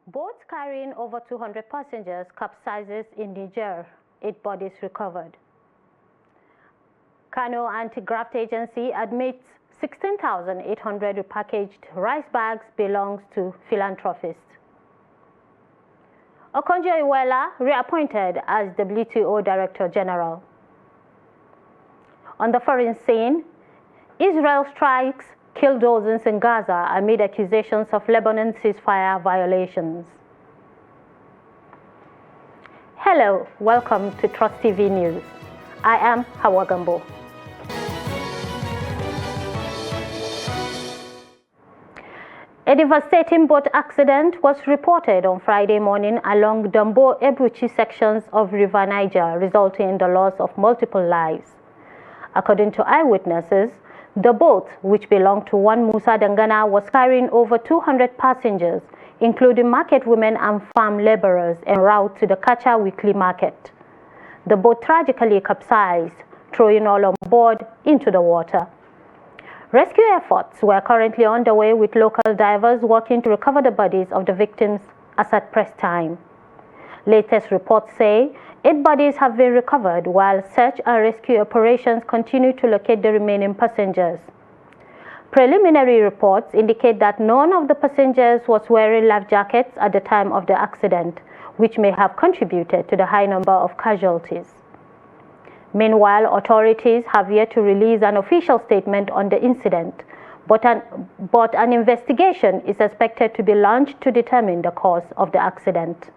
Boats carrying over 200 passengers capsizes in Niger, 8 bodies recovered. Kano Anti-Graft Agency admits 16,800 repackaged rice bags belongs to philanthropists. Okonjo Iweala reappointed as WTO Director General. On the foreign scene, Israel strikes kill dozens in Gaza amid accusations of Lebanon ceasefire violations. Hello, welcome to Trust TV News. I am Hawa Gambo. A devastating boat accident was reported on Friday morning along Dambo-Ebuchi sections of River Niger, resulting in the loss of multiple lives. According to eyewitnesses, the boat, which belonged to one Musa Dangana, was carrying over 200 passengers, including market women and farm laborers, en route to the Kacha weekly market. The boat tragically capsized, throwing all on board into the water. Rescue efforts were currently underway with local divers working to recover the bodies of the victims as at press time. Latest reports say 8 bodies have been recovered while search and rescue operations continue to locate the remaining passengers. Preliminary reports indicate that none of the passengers was wearing life jackets at the time of the accident, which may have contributed to the high number of casualties. Meanwhile, authorities have yet to release an official statement on the incident, but an investigation is expected to be launched to determine the cause of the accident.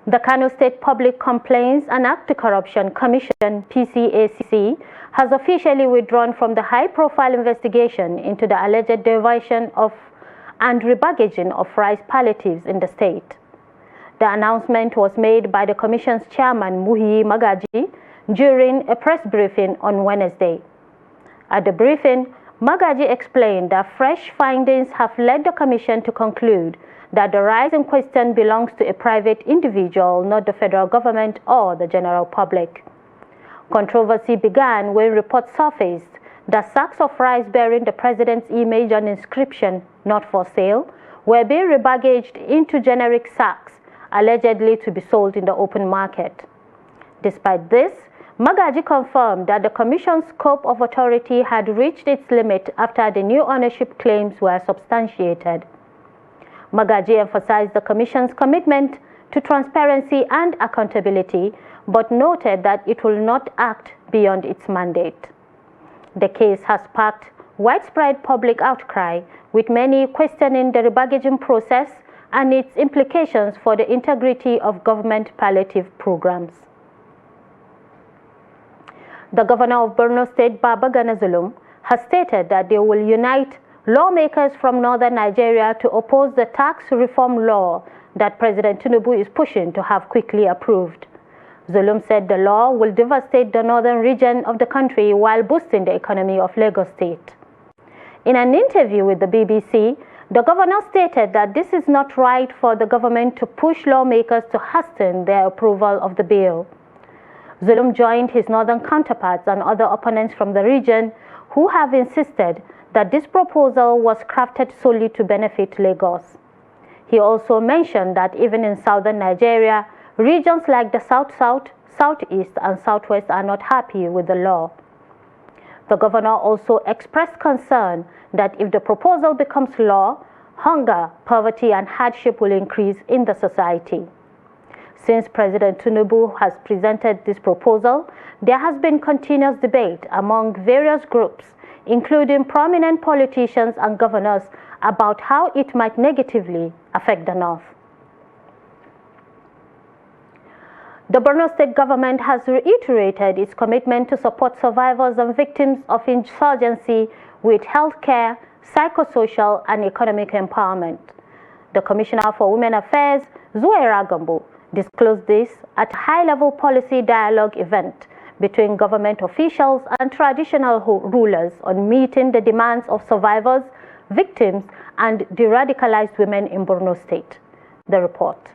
The Kano State Public Complaints and Anti-Corruption Commission (PCACC) has officially withdrawn from the high-profile investigation into the alleged diversion of and rebaggaging of rice palliatives in the state. The announcement was made by the Commission's chairman, Muhi Magaji, during a press briefing on Wednesday. At the briefing, Magaji explained that fresh findings have led the Commission to conclude that the rice in question belongs to a private individual, not the federal government or the general public. Controversy began when reports surfaced that sacks of rice bearing the president's image and inscription, "Not for sale," were being rebaggaged into generic sacks, allegedly to be sold in the open market. Despite this, Magaji confirmed that the Commission's scope of authority had reached its limit after the new ownership claims were substantiated. Magaji emphasized the Commission's commitment to transparency and accountability, but noted that it will not act beyond its mandate. The case has sparked widespread public outcry, with many questioning the rebaggaging process and its implications for the integrity of government palliative programs. The governor of Borno State, Babagana Zulum, has stated that they will unite lawmakers from northern Nigeria to oppose the tax reform law that President Tinubu is pushing to have quickly approved. Zulum said the law will devastate the northern region of the country while boosting the economy of Lagos State. In an interview with the BBC, the governor stated that this is not right for the government to push lawmakers to hasten their approval of the bill. Zulum joined his northern counterparts and other opponents from the region who have insisted that this proposal was crafted solely to benefit Lagos. He also mentioned that even in southern Nigeria, regions like the South-South, Southeast, and Southwest are not happy with the law. The governor also expressed concern that if the proposal becomes law, hunger, poverty, and hardship will increase in the society. Since President Tinubu has presented this proposal, there has been continuous debate among various groups, including prominent politicians and governors, about how it might negatively affect the North. The Borno State government has reiterated its commitment to support survivors and victims of insurgency with healthcare, psychosocial, and economic empowerment. The Commissioner for Women Affairs, Iweala, disclosed this at a high-level policy dialogue event between government officials and traditional rulers on meeting the demands of survivors, victims, and de-radicalized women in Borno State. The report.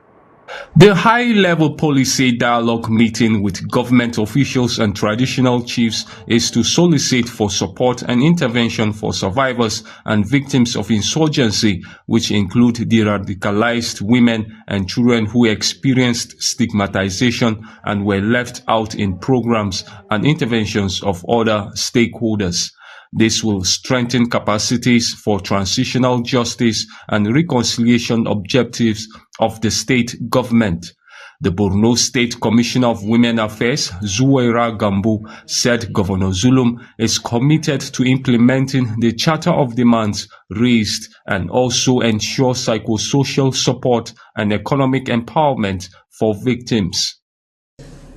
The high-level policy dialogue meeting with government officials and traditional chiefs is to solicit for support and intervention for survivors and victims of insurgency, which include de-radicalized women and children who experienced stigmatization and were left out in programs and interventions of other stakeholders. This will strengthen capacities for transitional justice and reconciliation objectives of the state government. The Borno State Commissioner of Women Affairs, Zuwaira Gambo, said Governor Zulum is committed to implementing the Charter of Demands raised and also ensure psychosocial support and economic empowerment for victims.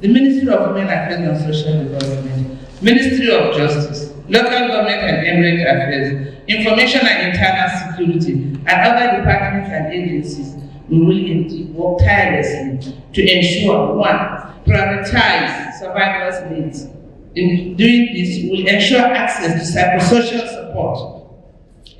The Ministry of Women Affairs and Social Development, Ministry of Justice, Local Government and Emirate Affairs, Information and Internal Security, and other departments and agencies will really work tirelessly to ensure, one, prioritize survivors' needs. In doing this, we will ensure access to psychosocial support,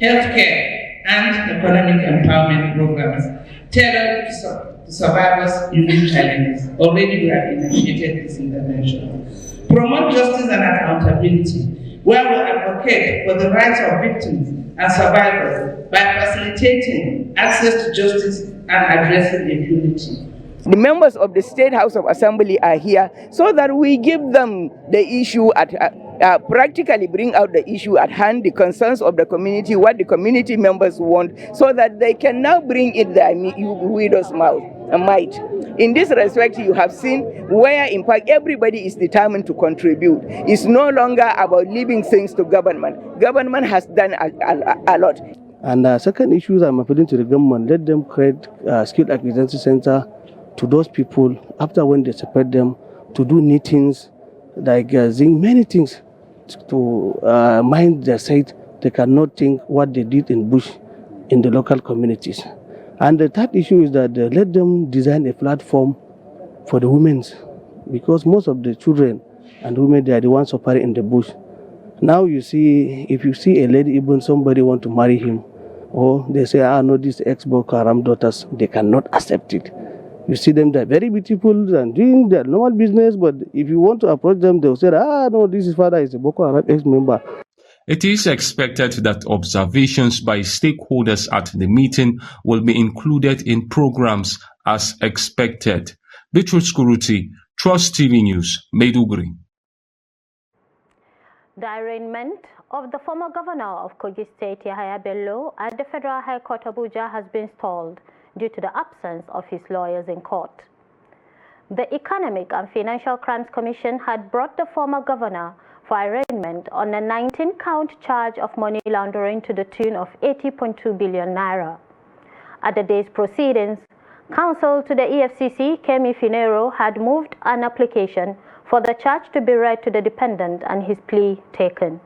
healthcare, and economic empowerment programs tailored to survivors' unique challenges. Already we have initiated this intervention. Promote justice and accountability, where we advocate for the rights of victims and survivors by facilitating access to justice and addressing impunity. The members of the State House of Assembly are here so that we give them the issue practically bring out the issue at hand, the concerns of the community, what the community members want, so that they can now bring it their widow's might. In this respect, you have seen where, in fact, everybody is determined to contribute. It's no longer about leaving things to government. Government has done a lot. And second issue, I'm appealing to the government, let them create a skilled acquisition center to those people after when they separate them to do meetings, like doing many things to mind their side. They cannot think what they did in bush in the local communities. And the third issue is that let them design a platform for the women, because most of the children and women, they are the ones suffering in the bush. Now you see, if you see a lady, even somebody want to marry him, or they say, no, these ex-Boko Haram daughters, they cannot accept it. You see them, they're very beautiful and doing their normal business, but if you want to approach them, they'll say, no, this is father is a Boko Haram ex-member. It is expected that observations by stakeholders at the meeting will be included in programs as expected. Bitrus Kuruti, Trust TV News, Maiduguri. The arraignment of the former governor of Kogi State, Yahaya Bello, at the Federal High Court Abuja has been stalled due to the absence of his lawyers in court. The Economic and Financial Crimes Commission had brought the former governor for arraignment on a 19-count charge of money laundering to the tune of 80.2 billion naira. At the day's proceedings, counsel to the EFCC, Kemi Finero, had moved an application for the charge to be read to the defendant and his plea taken.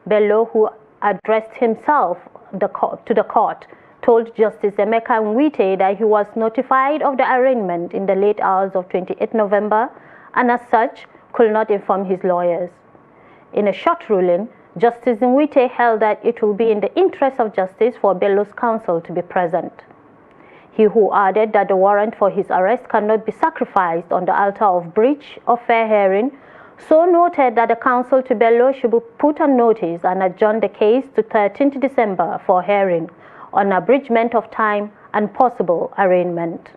Bello, who addressed himself to the court, told Justice Emeka Nwite that he was notified of the arraignment in the late hours of 28 November and as such could not inform his lawyers. In a short ruling, Justice Nwite held that it will be in the interest of justice for Bello's counsel to be present. He who added that the warrant for his arrest cannot be sacrificed on the altar of breach of fair hearing, so noted that the counsel to Bello should be put on notice and adjourn the case to 13th December for hearing on abridgment of time and possible arraignment.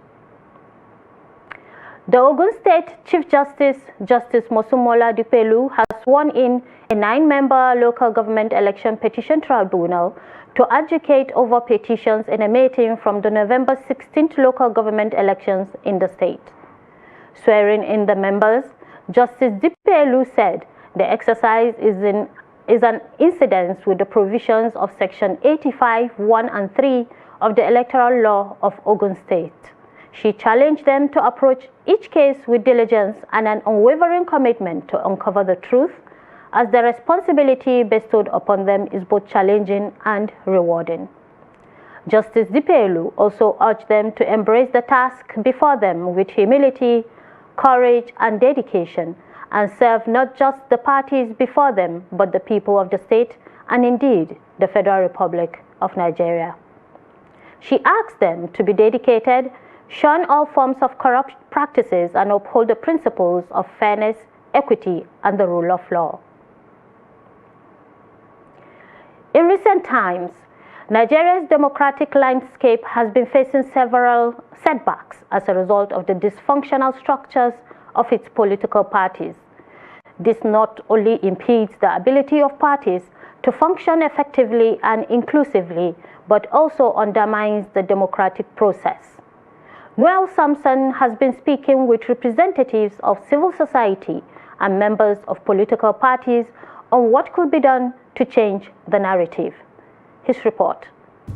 The Ogun State Chief Justice, Justice Mosumola Dupelu, has sworn in a 9-member local government election petition tribunal to adjudicate over petitions in a meeting from the November 16th local government elections in the state. Swearing in the members, Justice Dupelu said the exercise is an incidence with the provisions of Section 85, 1 and 3 of the Electoral Law of Ogun State. She challenged them to approach each case with diligence and an unwavering commitment to uncover the truth, as the responsibility bestowed upon them is both challenging and rewarding. Justice Dipelu also urged them to embrace the task before them with humility, courage, and dedication, and serve not just the parties before them, but the people of the state and indeed the Federal Republic of Nigeria. She asked them to be dedicated, shun all forms of corrupt practices, and uphold the principles of fairness, equity, and the rule of law. In recent times, Nigeria's democratic landscape has been facing several setbacks as a result of the dysfunctional structures of its political parties. This not only impedes the ability of parties to function effectively and inclusively, but also undermines the democratic process. Noel Sampson has been speaking with representatives of civil society and members of political parties on what could be done to change the narrative. His report.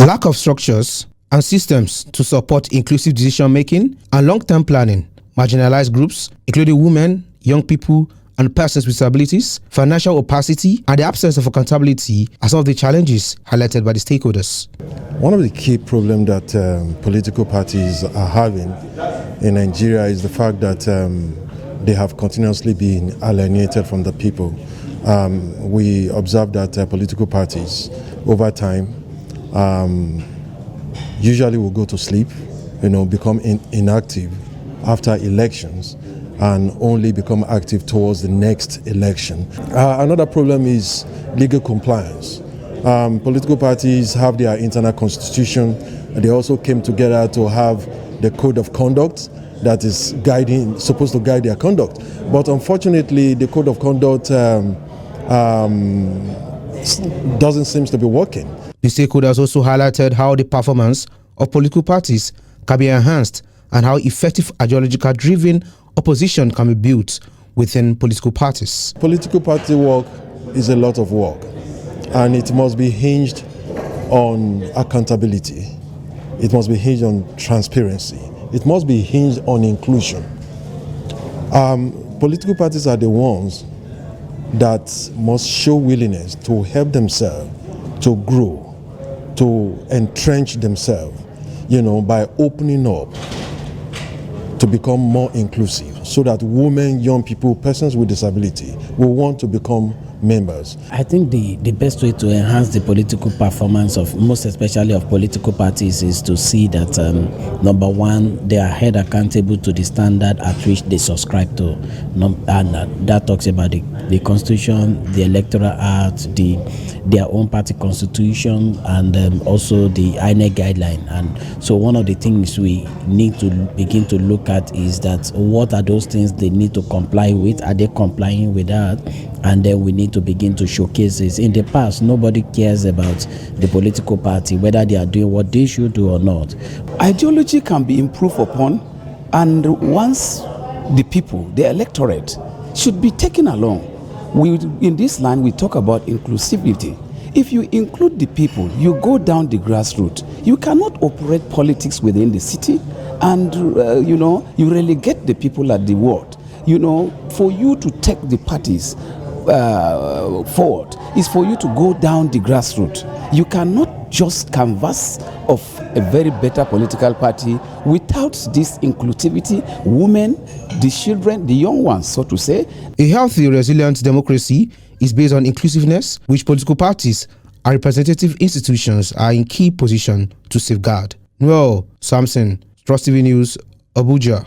Lack of structures and systems to support inclusive decision-making and long-term planning, marginalized groups, including women, young people, and persons with disabilities, financial opacity, and the absence of accountability are some of the challenges highlighted by the stakeholders. One of the key problems that political parties are having in Nigeria is the fact that they have continuously been alienated from the people. We observe that political parties over time usually will go to sleep, become inactive after elections, and only become active towards the next election. Another problem is legal compliance. Political parties have their internal constitution. They also came together to have the code of conduct that is supposed to guide their conduct. But unfortunately, the code of conduct doesn't seem to be working. The stakeholders also highlighted how the performance of political parties can be enhanced and how effective ideological-driven opposition can be built within political parties. Political party work is a lot of work, and it must be hinged on accountability. It must be hinged on transparency. It must be hinged on inclusion. Political parties are the ones that must show willingness to help themselves to grow, to entrench themselves, by opening up to become more inclusive, so that women, young people, persons with disability will want to become members. I think the best way to enhance the political performance of, most especially of political parties, is to see that number one, they are held accountable to the standard at which they subscribe to, and that talks about the constitution, the electoral act, their own party constitution, and also the INEC guideline. And so one of the things we need to begin to look at is that what are those things they need to comply with? Are they complying with that? And then we need to begin to showcase this. In the past, nobody cares about the political party, whether they are doing what they should do or not. Ideology can be improved upon, and once the people, the electorate, should be taken along. In this line, we talk about inclusivity. If you include the people, you go down the grassroots. You cannot operate politics within the city, and you relegate the people at the ward. For you to take the parties forward is for you to go down the grassroots. You cannot just canvass of a very better political party without this inclusivity, women, the children, the young ones, so to say. A healthy, resilient democracy is based on inclusiveness, which political parties and representative institutions are in key position to safeguard. Noel Sampson, Trust TV News, Abuja.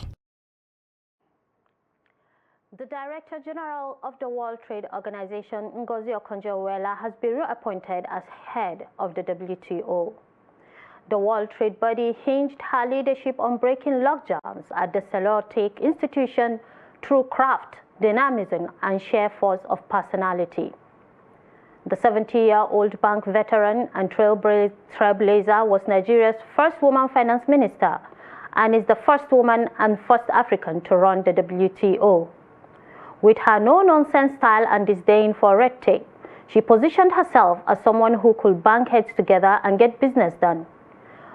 The Director General of the World Trade Organization, Okonjo, Iweala, has been reappointed as head of the WTO. The World Trade body hinged her leadership on breaking logjams at the Cellutic institution through craft, dynamism, and sheer force of personality. The 70-year-old bank veteran and trailblazer was Nigeria's first woman finance minister and is the first woman and first African to run the WTO. With her no-nonsense style and disdain for red tape, she positioned herself as someone who could bang heads together and get business done.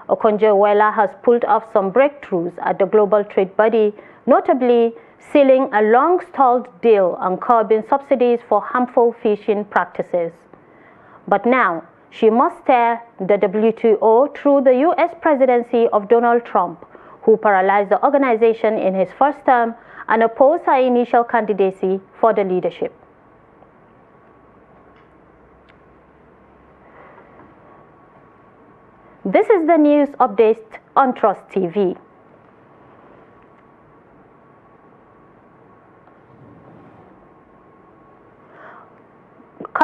Okonjo Iweala has pulled off some breakthroughs at the global trade body, notably sealing a long-stalled deal on curbing subsidies for harmful fishing practices. But now, she must steer the WTO through the U.S. presidency of Donald Trump, who paralyzed the organization in his first term and opposed her initial candidacy for the leadership. This is the news update on Trust TV.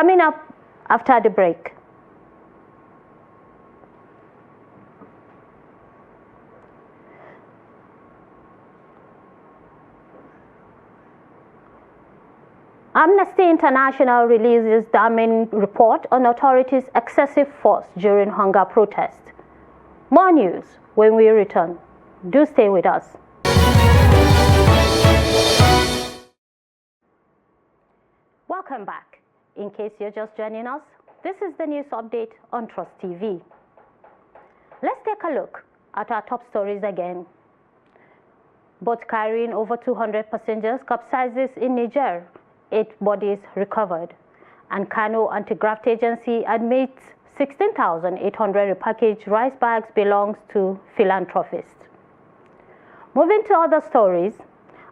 Coming up after the break. Amnesty International releases damning report on authorities' excessive force during hunger protest. More news when we return. Do stay with us. Welcome back. In case you're just joining us, this is the news update on Trust TV. Let's take a look at our top stories again. Boat carrying over 200 passengers capsizes in Niger. 8 bodies recovered. And Kano Anti-Graft Agency admits 16,800 repackaged rice bags belongs to philanthropists. Moving to other stories,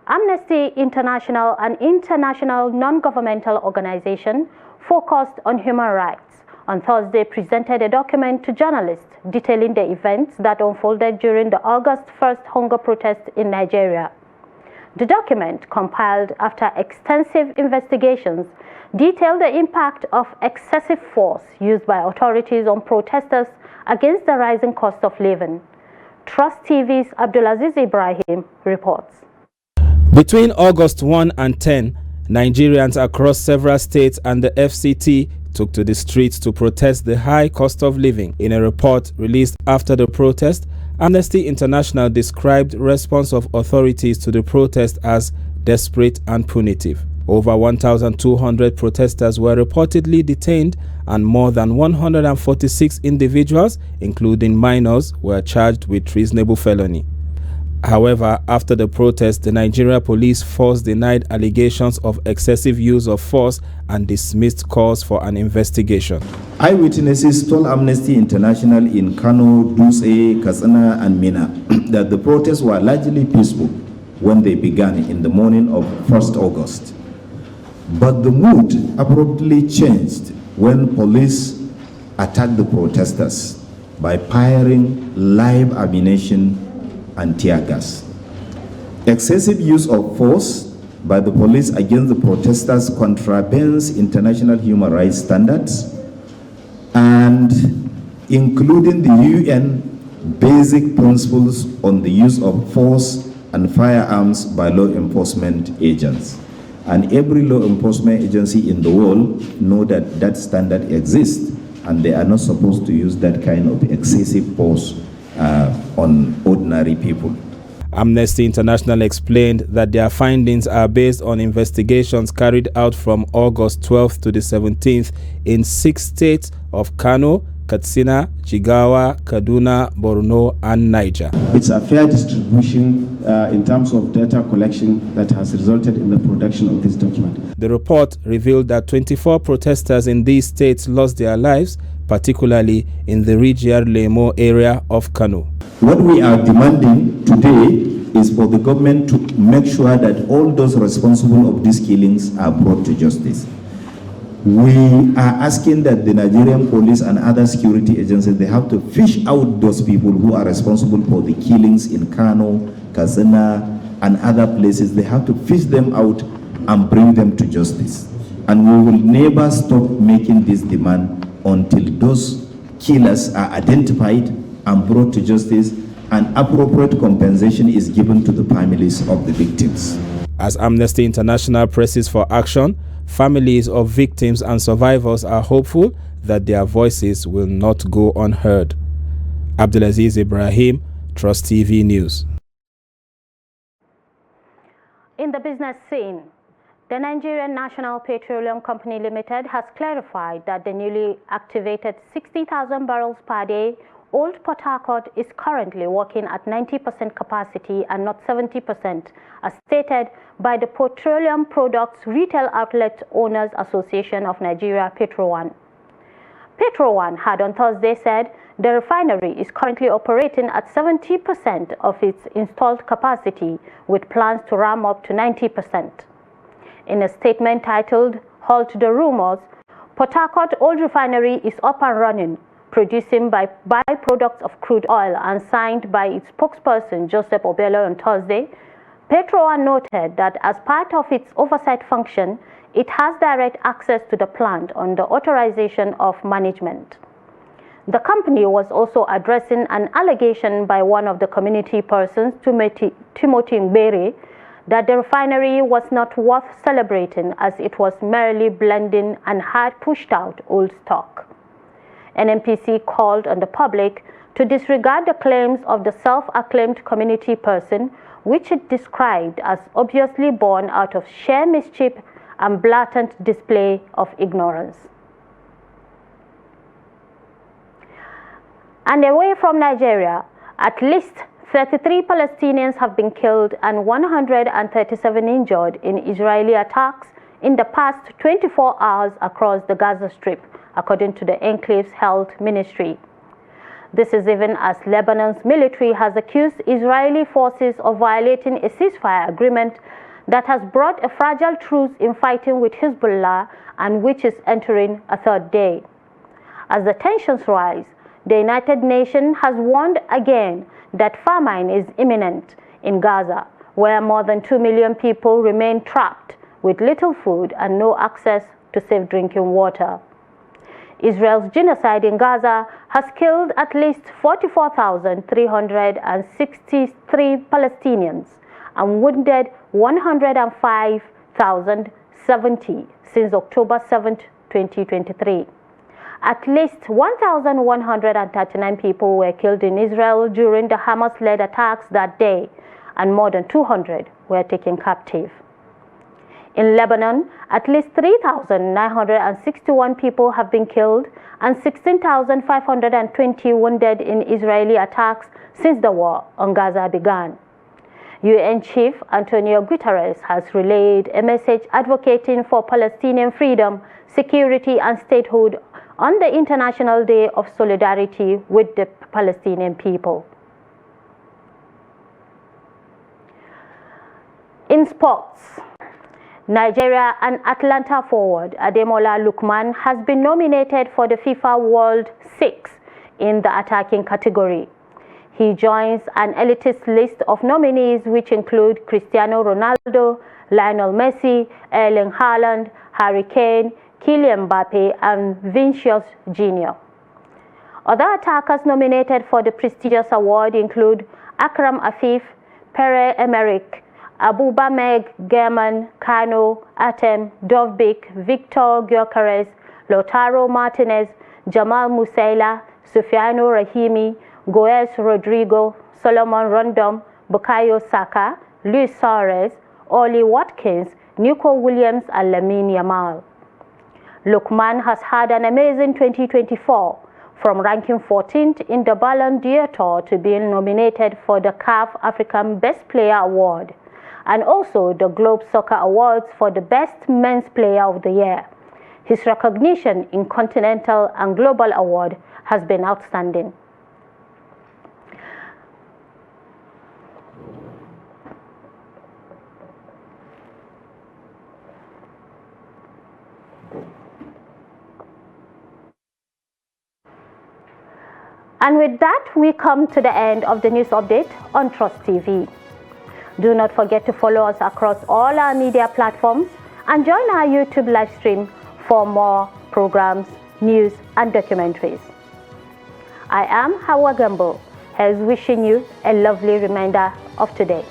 Amnesty International, an international non-governmental organization focused on human rights, on Thursday presented a document to journalists detailing the events that unfolded during the August 1st hunger protest in Nigeria. The document, compiled after extensive investigations, detailed the impact of excessive force used by authorities on protesters against the rising cost of living. Trust TV's Abdulaziz Ibrahim reports. Between August 1 and 10, Nigerians across several states and the FCT took to the streets to protest the high cost of living. In a report released after the protest, Amnesty International described response of authorities to the protest as desperate and punitive. Over 1,200 protesters were reportedly detained and more than 146 individuals, including minors, were charged with treasonable felony. However, after the protest, the Nigeria police force denied allegations of excessive use of force and dismissed calls for an investigation. Eyewitnesses told Amnesty International in Kano, Dutse, Katsina, and Mina that the protests were largely peaceful when they began in the morning of 1st August. But the mood abruptly changed when police attacked the protesters by firing live ammunition and tear gas. Excessive use of force by the police against the protesters contravenes international human rights standards and including the UN basic principles on the use of force and firearms by law enforcement agents. And every law enforcement agency in the world know that that standard exists and they are not supposed to use that kind of excessive force on ordinary people. Amnesty International explained that their findings are based on investigations carried out from August 12th to the 17th in 6 states of Kano, Katsina, Jigawa, Kaduna, Borno, and Niger. It's a fair distribution in terms of data collection that has resulted in the production of this document. The report revealed that 24 protesters in these states lost their lives, particularly in the Rigiar Lemo area of Kano. What we are demanding today is for the government to make sure that all those responsible of these killings are brought to justice. We are asking that the Nigerian police and other security agencies, they have to fish out those people who are responsible for the killings in Kano, Katsina, and other places. They have to fish them out and bring them to justice. And we will never stop making this demand until those killers are identified and brought to justice and appropriate compensation is given to the families of the victims. As Amnesty International presses for action, families of victims and survivors are hopeful that their voices will not go unheard. Abdulaziz Ibrahim, Trust TV News. In the business scene, the Nigerian National Petroleum Company Limited has clarified that the newly activated 60,000 barrels per day Old Port Harcourt is currently working at 90% capacity and not 70%, as stated by the Petroleum Products Retail Outlet Owners Association of Nigeria, Petro1. Petro1 had on Thursday said the refinery is currently operating at 70% of its installed capacity, with plans to ramp up to 90%. In a statement titled "Halt the Rumors," Port Harcourt Old Refinery is up and running, producing byproducts of crude oil, and signed by its spokesperson Joseph Obelo on Thursday. Petro1 noted that as part of its oversight function, it has direct access to the plant under authorization of management. The company was also addressing an allegation by one of the community persons, Timothy Mbere, that the refinery was not worth celebrating as it was merely blending and had pushed out old stock. NNPC called on the public to disregard the claims of the self-acclaimed community person, which it described as obviously born out of sheer mischief and blatant display of ignorance. And away from Nigeria, at least 33 Palestinians have been killed and 137 injured in Israeli attacks in the past 24 hours across the Gaza Strip, according to the enclave's health ministry. This is even as Lebanon's military has accused Israeli forces of violating a ceasefire agreement that has brought a fragile truce in fighting with Hezbollah and which is entering a third day. As the tensions rise, the United Nations has warned again that famine is imminent in Gaza, where more than 2 million people remain trapped with little food and no access to safe drinking water. Israel's genocide in Gaza has killed at least 44,363 Palestinians and wounded 105,070 since October 7, 2023. At least 1,139 people were killed in Israel during the Hamas-led attacks that day, and more than 200 were taken captive. In Lebanon, at least 3,961 people have been killed and 16,520 wounded in Israeli attacks since the war on Gaza began. UN Chief Antonio Guterres has relayed a message advocating for Palestinian freedom, security, and statehood on the International Day of Solidarity with the Palestinian people. In sports, Nigeria and Atlanta forward Ademola Lookman has been nominated for the FIFA World Six in the attacking category. He joins an elitist list of nominees which include Cristiano Ronaldo, Lionel Messi, Erling Haaland, Harry Kane, Kylian Mbappe, and Vinicius Jr. Other attackers nominated for the prestigious award include Akram Afif, Pierre-Emerick Aubameyang, German, Kano, Atem, Dovbik, Victor Gyökeres, Lautaro Martinez, Jamal Musiala, Soufiane Rahimi, Goes Rodrigo, Solomon Rondon, Bukayo Saka, Luis Suarez, Oli Watkins, Nico Williams, and Lamine Yamal. Lookman has had an amazing 2024, from ranking 14th in the Ballon d'Or tour to being nominated for the CAF African Best Player Award, and also the Globe Soccer Awards for the Best Men's Player of the Year. His recognition in continental and global award has been outstanding. And with that, we come to the end of the news update on Trust TV. Do not forget to follow us across all our media platforms and join our YouTube live stream for more programs, news, and documentaries. I am Hawa Gambo, wishing you a lovely remainder of today.